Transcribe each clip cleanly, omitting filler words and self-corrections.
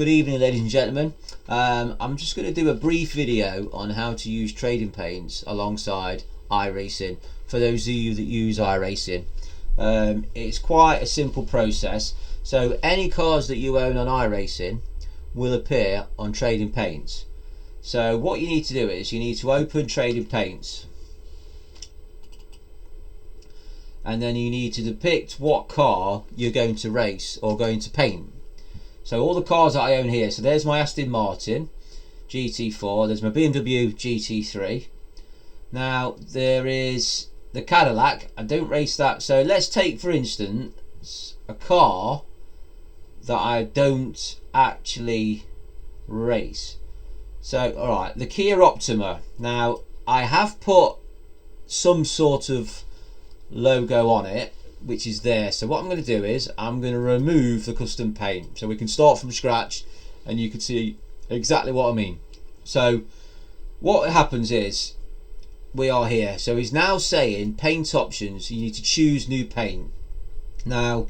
Good evening, ladies and gentlemen. I'm just going to do a brief video on how to use trading paints alongside iRacing for those of you that use iRacing. It's quite a simple process. So any cars that you own on iRacing will appear on trading paints. So what you need to do is you need to open trading paints, and then you need to depict what car you're going to race or going to paint. So all the cars that I own here, so there's my Aston Martin GT4, there's my BMW GT3. Now there is the Cadillac, I don't race that. So let's take for instance a car that I don't actually race. So alright, the Kia Optima. Now I have put some sort of logo on it, which is there. So what I'm going to do is I'm going to remove the custom paint so we can start from scratch and you can see exactly what I mean. So what happens is we are here, so he's now saying paint options, you need to choose new paint. Now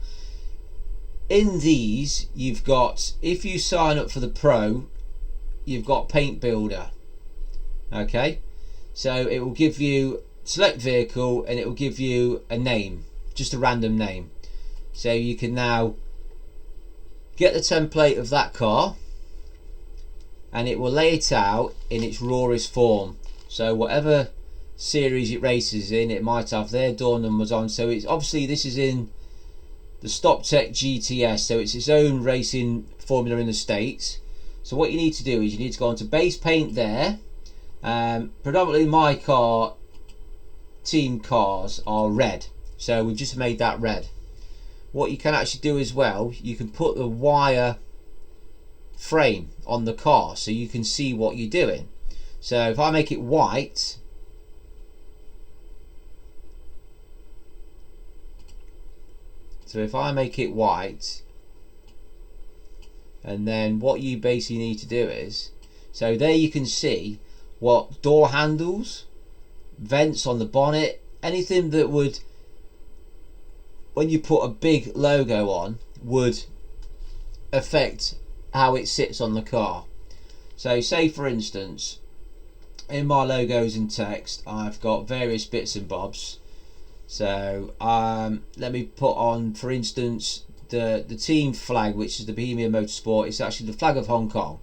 in these you've got, if you sign up for the Pro, you've got Paint Builder. Okay, so it will give you select vehicle and it will give you a name, just a random name. So you can now get the template of that car and it will lay it out in its rawest form. So whatever series it races in, it might have their door numbers on. So it's obviously, this is in the StopTech GTS, so it's its own racing formula in the States. So what you need to do is you need to go onto base paint there. Predominantly my car team cars are red, so we've just made that red. What you can actually do as well, you can put the wire frame on the car so you can see what you're doing. So if I make it white, and then what you basically need to do is, so there you can see what door handles, vents on the bonnet, anything that would, when you put a big logo on, would affect how it sits on the car. So say for instance in my logos and text I've got various bits and bobs. So let me put on for instance the team flag, which is the Bohemian Motorsport. It's actually the flag of Hong Kong.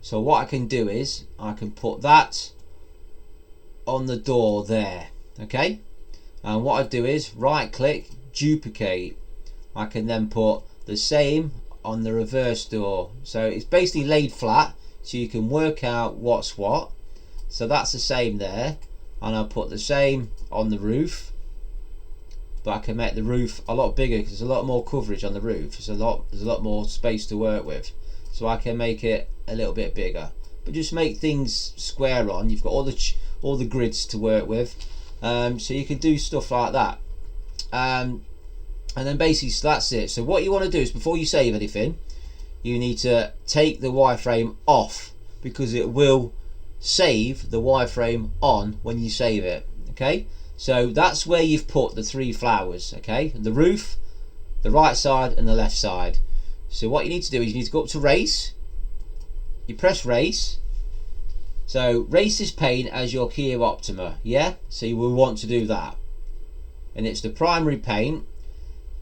So what I can do is I can put that on the door there. Okay, and what I do is right click, duplicate. I can then put the same on the reverse door, so it's basically laid flat so you can work out what's what. So that's the same there, and I'll put the same on the roof, but I can make the roof a lot bigger because there's a lot more coverage on the roof. There's a lot more space to work with, so I can make it a little bit bigger, but just make things square on. You've got all the grids to work with, so you can do stuff like that. And then basically so that's it. So what you want to do is before you save anything, you need to take the wireframe off, because it will save the wireframe on when you save it. Okay, so that's where you've put the three flowers. Okay, the roof, the right side and the left side. So what you need to do is you need to go up to race, you press race. So race this paint as your Kia Optima, yeah, so you will want to do that, and it's the primary paint,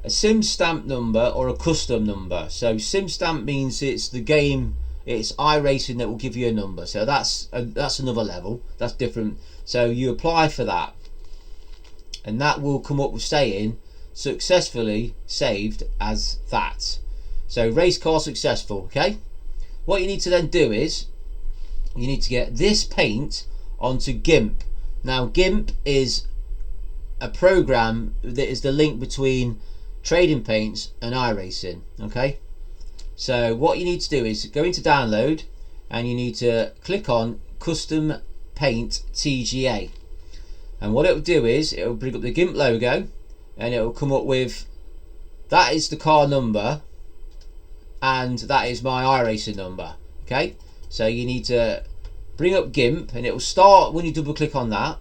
a sim stamp number or a custom number. So sim stamp means it's the game, it's iRacing that will give you a number, so that's another level, that's different. So you apply for that and that will come up with saying successfully saved as that. So race car successful. Okay, what you need to then do is you need to get this paint onto GIMP. Now GIMP is a program that is the link between trading paints and iRacing. Okay, so what you need to do is go into download and you need to click on custom paint TGA, and what it will do is it will bring up the GIMP logo and it will come up with, that is the car number and that is my iRacing number. Okay, so you need to bring up GIMP and it will start when you double click on that,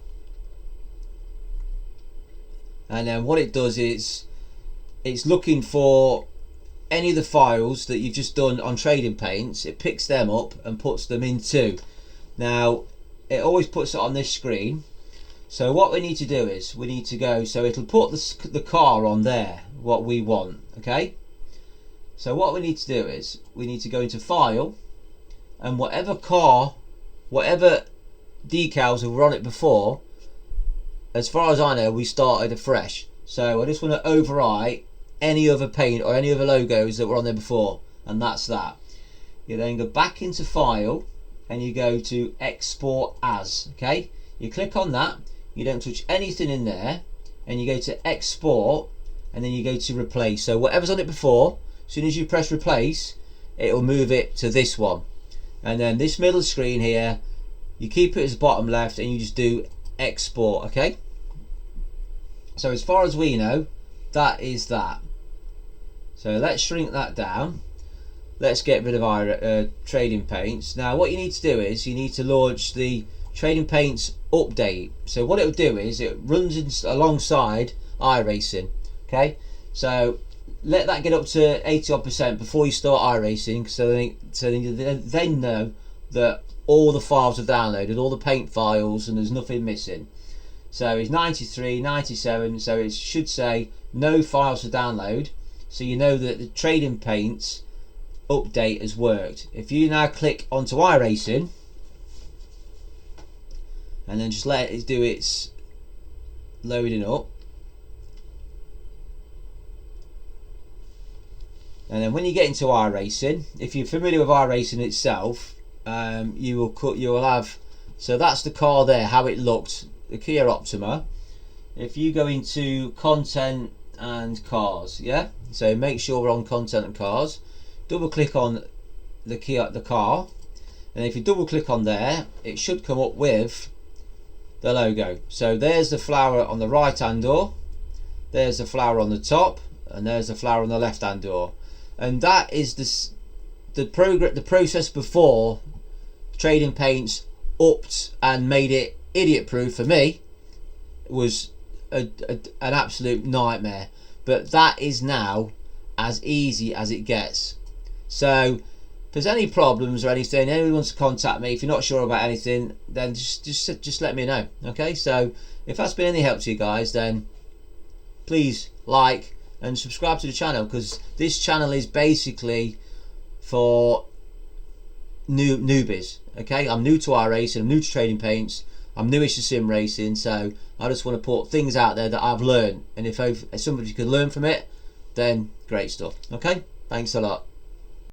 and then what it does is it's looking for any of the files that you've just done on Trading Paints, it picks them up and puts them into. Now it always puts it on this screen. So what we need to do is we need to go, so it'll put the car on there, what we want. Okay, so what we need to do is we need to go into File, and whatever decals that were on it before, as far as I know, we started afresh. So I just want to overwrite any other paint or any other logos that were on there before, and that's that. You then go back into File and you go to Export As. Okay, you click on that, you don't touch anything in there, and you go to Export, and then you go to Replace. So whatever's on it before, as soon as you press Replace, it will move it to this one. And then this middle screen here, you keep it as bottom left and you just do Export. Okay, so as far as we know, that is that. So let's shrink that down. Let's get rid of our Trading Paints. Now what you need to do is you need to launch the Trading Paints update. So what it will do is it runs alongside iRacing. Okay, so let that get up to 80% before you start iRacing, so they know that all the files are downloaded, all the paint files, and there's nothing missing. So it's 93, 97, so it should say no files to download, so you know that the Trading Paints update has worked. If you now click onto iRacing and then just let it do its loading up, and then when you get into iRacing, if you're familiar with iRacing itself, you will have, so that's the car there, how it looked, the Kia Optima. If you go into Content and Cars, yeah, so make sure we're on Content and Cars, double click on the car, and if you double click on there, it should come up with the logo. So there's the flower on the right hand door, there's the flower on the top, and there's the flower on the left hand door. And that is the process before Trading Paints upped and made it idiot proof. For me, it was an absolute nightmare, but that is now as easy as it gets. So if there's any problems or anything, anyone wants to contact me, if you're not sure about anything, then just let me know. Okay, so if that's been any help to you guys, then please like and subscribe to the channel, because this channel is basically for newbies. Okay, I'm new to iRacing, I'm new to Trading Paints, I'm newish to sim racing, so I just want to put things out there that I've learned, and if somebody could learn from it, then great stuff. Okay, thanks a lot.